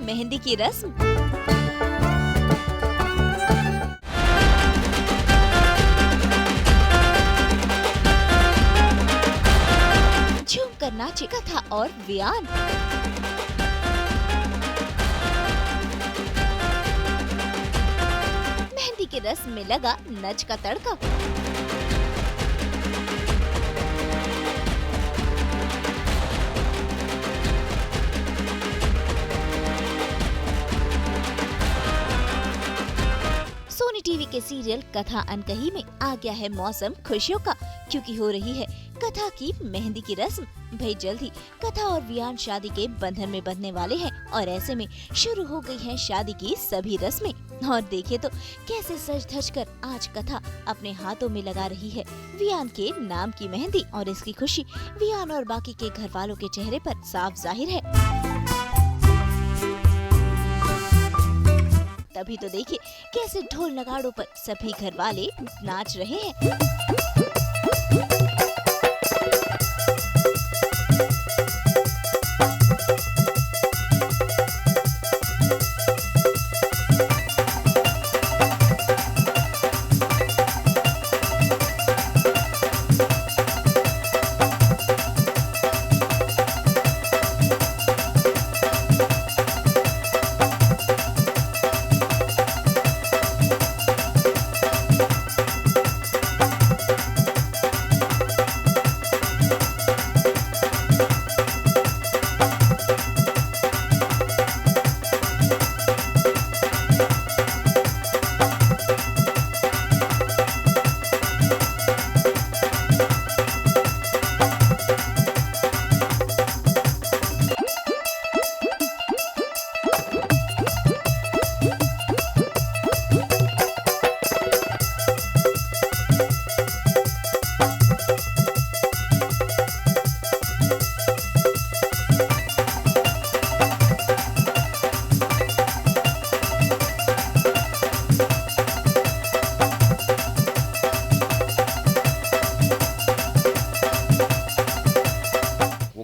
मेहंदी की रस्म। झूम कर नाचे कथा और वियान। मेहंदी की रस्म में लगा नच का तड़का। सोनी टीवी के सीरियल कथा अनकही में आ गया है मौसम खुशियों का, क्योंकि हो रही है कथा की मेहंदी की रस्म। भाई जल्द ही कथा और वियान शादी के बंधन में बंधने वाले हैं और ऐसे में शुरू हो गई है शादी की सभी रस्में। और देखिए तो कैसे सज धज कर आज कथा अपने हाथों में लगा रही है वियान के नाम की मेहंदी, और इसकी खुशी वियान और बाकी के घर वालों के चेहरे पर साफ जाहिर है। तभी तो देखिए कैसे ढोल नगाड़ों पर सभी घर वाले नाच रहे हैं।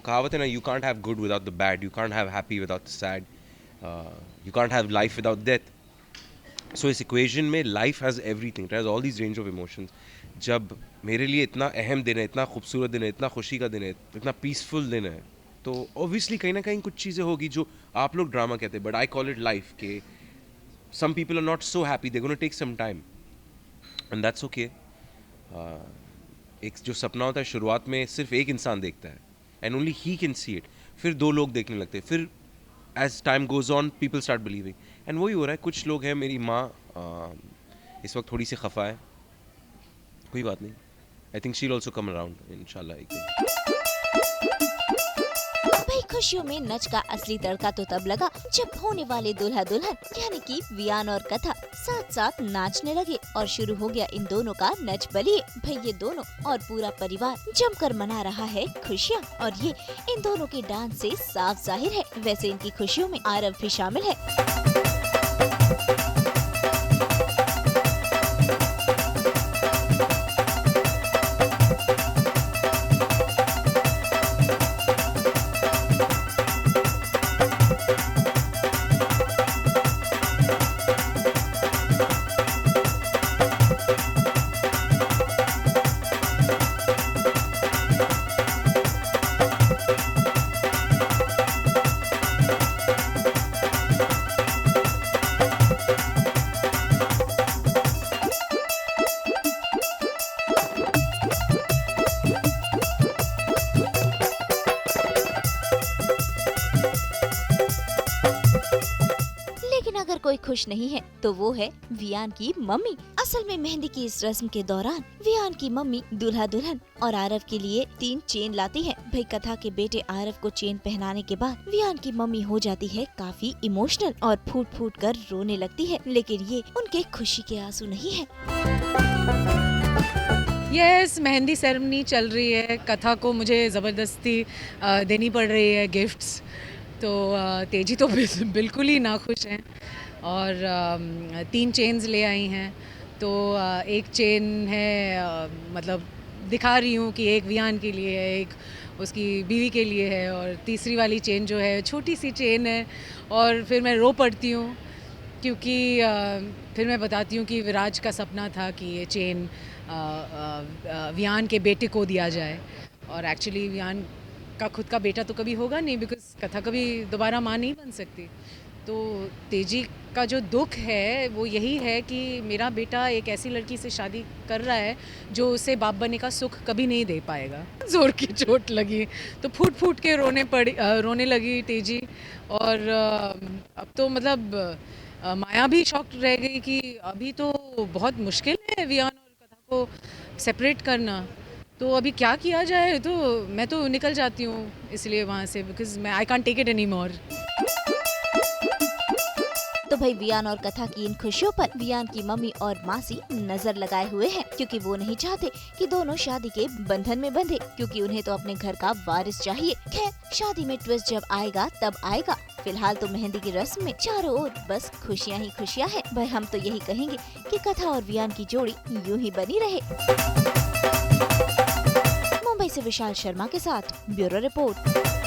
कहावत है ना, you can't have good without the bad, you can't have happy without the sad, you can't have life without death. So इस equation में life has everything, it has all these range of emotions. जब मेरे लिए इतना अहम दिन है, इतना खूबसूरत दिन है, इतना खुशी का दिन है, इतना पीसफुल दिन है, तो obviously कहीं ना कहीं कुछ चीज़ें होगी जो आप लोग ड्रामा कहते हैं, but I call it life. के some people are not so happy, they're going to take some time, and that's okay. एक जो सपना होता है शुरुआत में सिर्फ एक इंसान देखता है, and only he can see it. फिर दो लोग देखने लगते हैं, फिर as time goes on people start believing, and वही हो रहा है. कुछ लोग हैं, मेरी माँ इस वक्त थोड़ी सी खफा है, कोई बात नहीं, I think she'll also come around इंशाल्लाह एक दिन. भाई खुशियों में नच का असली तड़का तो तब लगा जब होने वाले दूल्हा दुल्हन यानी कि वियान और कथा साथ साथ नाचने लगे और शुरू हो गया इन दोनों का नच बलिए. भाई ये दोनों और पूरा परिवार जमकर मना रहा है खुशियाँ, और ये इन दोनों के डांस से साफ जाहिर है. वैसे इनकी खुशियों में आरव भी शामिल है. अगर कोई खुश नहीं है तो वो है वियान की मम्मी. असल में मेहंदी की इस रस्म के दौरान वियान की मम्मी दूल्हा दुल्हन और आरव के लिए 3 चेन लाती है. भाई कथा के बेटे आरव को चेन पहनाने के बाद वियान की मम्मी हो जाती है काफी इमोशनल और फूट फूट कर रोने लगती है, लेकिन ये उनके खुशी के आंसू नहीं है. यस, मेहंदी सेरेमनी चल रही है. कथा को मुझे ज़बरदस्ती देनी पड़ रही है गिफ्ट्स, तो तेजी तो बिल्कुल ही नाखुश हैं और 3 चेन्स ले आई हैं. तो एक चेन है मतलब दिखा रही हूँ कि एक वियान के लिए है, एक उसकी बीवी के लिए है, और तीसरी वाली चेन जो है छोटी सी चेन है, और फिर मैं रो पड़ती हूँ क्योंकि फिर मैं बताती हूँ कि विराज का सपना था कि ये चेन वियान के बेटे को दिया जाए, और एक्चुअली वियान का खुद का बेटा तो कभी होगा नहीं, बिकॉज कथा कभी दोबारा माँ नहीं बन सकती। तो तेजी का जो दुख है वो यही है कि मेरा बेटा एक ऐसी लड़की से शादी कर रहा है जो उसे बाप बनने का सुख कभी नहीं दे पाएगा। जोर की चोट लगी तो फूट फूट के रोने लगी तेजी, और अब तो मतलब माया भी शॉक रह गई कि अभी तो बहुत मुश्किल है वियान और कथा को सेपरेट करना, तो अभी क्या किया जाए। तो मैं तो निकल जाती हूँ इसलिए वहाँ से, बिकॉज मैं I can't take it any more. तो भाई वियान और कथा की इन खुशियों पर वियान की मम्मी और मासी नजर लगाए हुए हैं, क्योंकि वो नहीं चाहते कि दोनों शादी के बंधन में बंधे, क्योंकि उन्हें तो अपने घर का वारिस चाहिए। खैर, शादी में ट्विस्ट जब आएगा तब आएगा। फिलहाल तो मेहंदी की रस्म में चारों ओर बस खुशियाँ ही खुशियाँ हैं। भाई हम तो यही कहेंगे कि कथा और वियान की जोड़ी यूं ही बनी रहे। मुंबई से विशाल शर्मा के साथ ब्यूरो रिपोर्ट।